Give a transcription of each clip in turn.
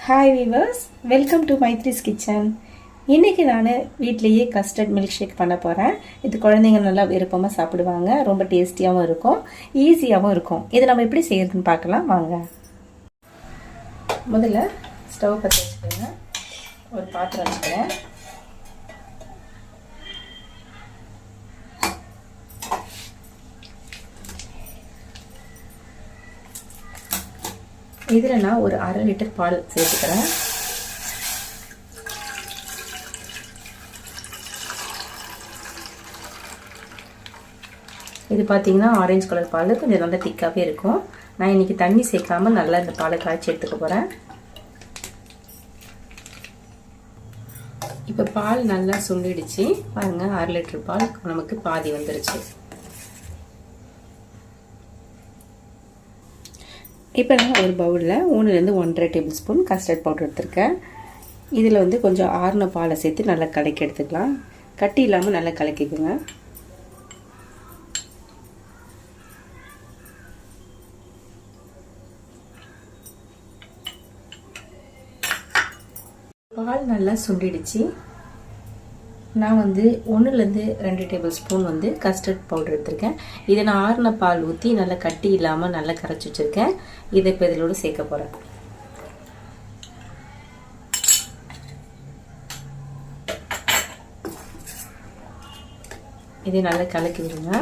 Hi viewers, welcome to Maithri's kitchen. இன்றைக்கி நான் வீட்லேயே கஸ்டர்ட் மில்க் ஷேக் பண்ண போகிறேன். இது குழந்தைங்க நல்லா விருப்பமாக சாப்பிடுவாங்க. ரொம்ப டேஸ்டியாகவும் இருக்கும், ஈஸியாகவும் இருக்கும். இதை நம்ம எப்படி செய்யறதுன்னு பார்க்கலாம் வாங்க. முதல்ல ஸ்டவ் பற்ற வச்சுக்கோங்க. ஒரு பாத்திரம் வச்சுக்கிறேன். இதில் நான் ஒரு 1/2 லிட்டர் பால் சேர்த்துக்கிறேன். இது பார்த்தீங்கன்னா ஆரஞ்சு கலர் பால், கொஞ்சம் நல்லா திக்காகவே இருக்கும். நான் இன்றைக்கி தண்ணி சேர்க்காமல் நல்லா இந்த பாலை காய்ச்சி எடுத்துக்க போகிறேன். இப்போ பால் நல்லா சுண்டிடுச்சு பாருங்கள். 1/2 லிட்டர் பால் நமக்கு பாதி வந்துருச்சு. இப்போ நான் ஒரு பவுலில் 1லேருந்து 1.5 டேபிள் ஸ்பூன் கஸ்டர்ட் பவுடர் எடுத்துருக்கேன். இதில் கொஞ்சம் ஆறின பாலை சேர்த்து நல்லா கலக்கி எடுத்துக்கலாம். கட்டி இல்லாமல் நல்லா கலக்கிக்குங்க. பால் நல்லா சுண்டிடுச்சு. நான் 1லேருந்து 2 டேபிள் ஸ்பூன் கஸ்டர்ட் பவுடர் எடுத்திருக்கேன். இதை நான் ஆறின பால் ஊற்றி நல்லா கட்டி இல்லாமல் நல்லா கரைச்சி வச்சுருக்கேன். இதை இப்போ இதோடு சேர்க்க போகிறேன். இதை நல்லா கலக்கி விடுங்க.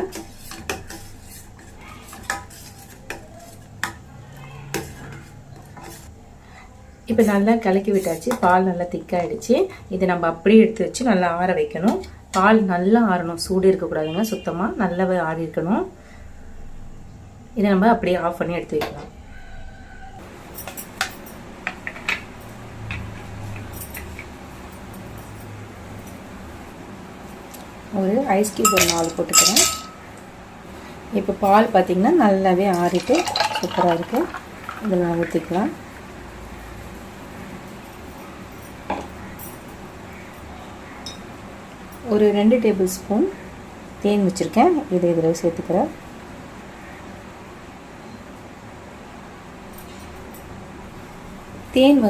இப்போ நல்லா கலக்கி விட்டாச்சு. பால் நல்லா திக்காயிடுச்சு. இதை நம்ம அப்படியே எடுத்து வச்சு நல்லா ஆற வைக்கணும். பால் நல்லா ஆறணும், சூடு இருக்கக்கூடாதுங்க. சுத்தமாக நல்லாவே ஆறி இருக்கணும். இதை நம்ம அப்படியே ஆஃப் பண்ணி எடுத்து வைக்கலாம். ஒரு ஐஸ் கியூப் ஒரு 4 போட்டுக்கிறேன். இப்போ பால் பார்த்திங்கன்னா நல்லாவே ஆறிட்டு சூப்பராக இருக்குது. இதில் நான் ஊற்றிக்கலாம். ஒரு 2 டேபிள் ஸ்பூன் தேன் வச்சுருக்கேன். இதை இதில் சேர்த்துக்கிறேன். தேன்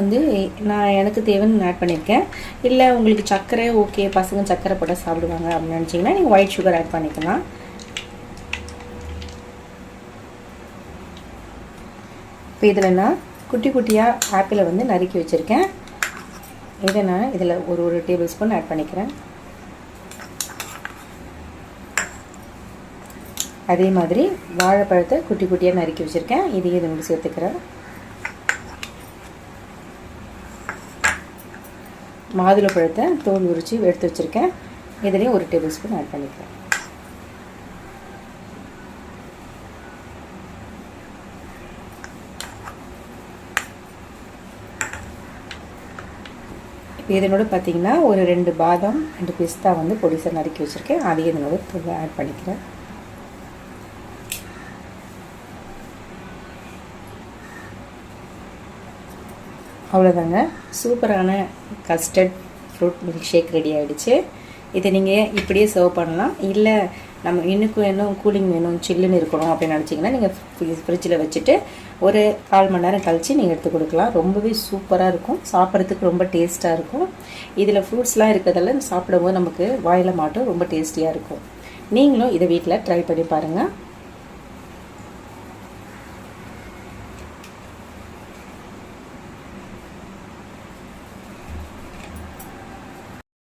நான் எனக்கு தேவைன்னு ஆட் பண்ணியிருக்கேன். இல்லை உங்களுக்கு சர்க்கரை ஓகே, பசங்க சர்க்கரை போட்டால் சாப்பிடுவாங்க அப்படின்னு நினச்சிங்கன்னா நீங்கள் ஒயிட் சுகர் ஆட் பண்ணிக்கலாம். இப்போ இதில் நான் குட்டி குட்டியாக ஆப்பிளை நறுக்கி வச்சுருக்கேன். இதை நான் இதில் ஒரு டேபிள் ஸ்பூன் ஆட் பண்ணிக்கிறேன். அதே மாதிரி வாழைப்பழத்தை குட்டி குட்டியாக நறுக்கி வச்சுருக்கேன். இதையும் இதோடு சேர்த்துக்கிறேன். மாதுளப்பழத்தை தோல் உரித்து எடுத்து வச்சுருக்கேன். இதுலேயும் 1 டேபிள் ஸ்பூன் ஆட் பண்ணிக்கிறேன். இப்போ இதனோட பார்த்திங்கன்னா ஒரு 2 பாதாம் 2 பிஸ்தா பொடிசாக நறுக்கி வச்சுருக்கேன். அதையும் இதனோட ஆட் பண்ணிக்கிறேன். அவ்வளோதாங்க, சூப்பரான custard fruit milk shake ready ஆகிடுச்சு. இதை நீங்கள் இப்படியே சர்வ் பண்ணலாம். இல்லை நம்ம இன்னும் கூலிங் வேணும், சில்லுன்னு இருக்கணும் அப்படின்னு நினச்சிங்கன்னா நீங்கள் ஃப்ரிட்ஜில் வச்சுட்டு ஒரு 1/4 மணி நேரம் கழித்து நீங்கள் எடுத்து கொடுக்கலாம். ரொம்பவே சூப்பராக இருக்கும். சாப்பிட்றதுக்கு ரொம்ப டேஸ்ட்டாக இருக்கும். இதில் ஃப்ரூட்ஸ்லாம் இருக்கிறதால சாப்பிடும்போது நமக்கு வாயில் மாட்டும். ரொம்ப டேஸ்டியாக இருக்கும். நீங்களும் இதை வீட்டில் ட்ரை பண்ணி பாருங்கள்.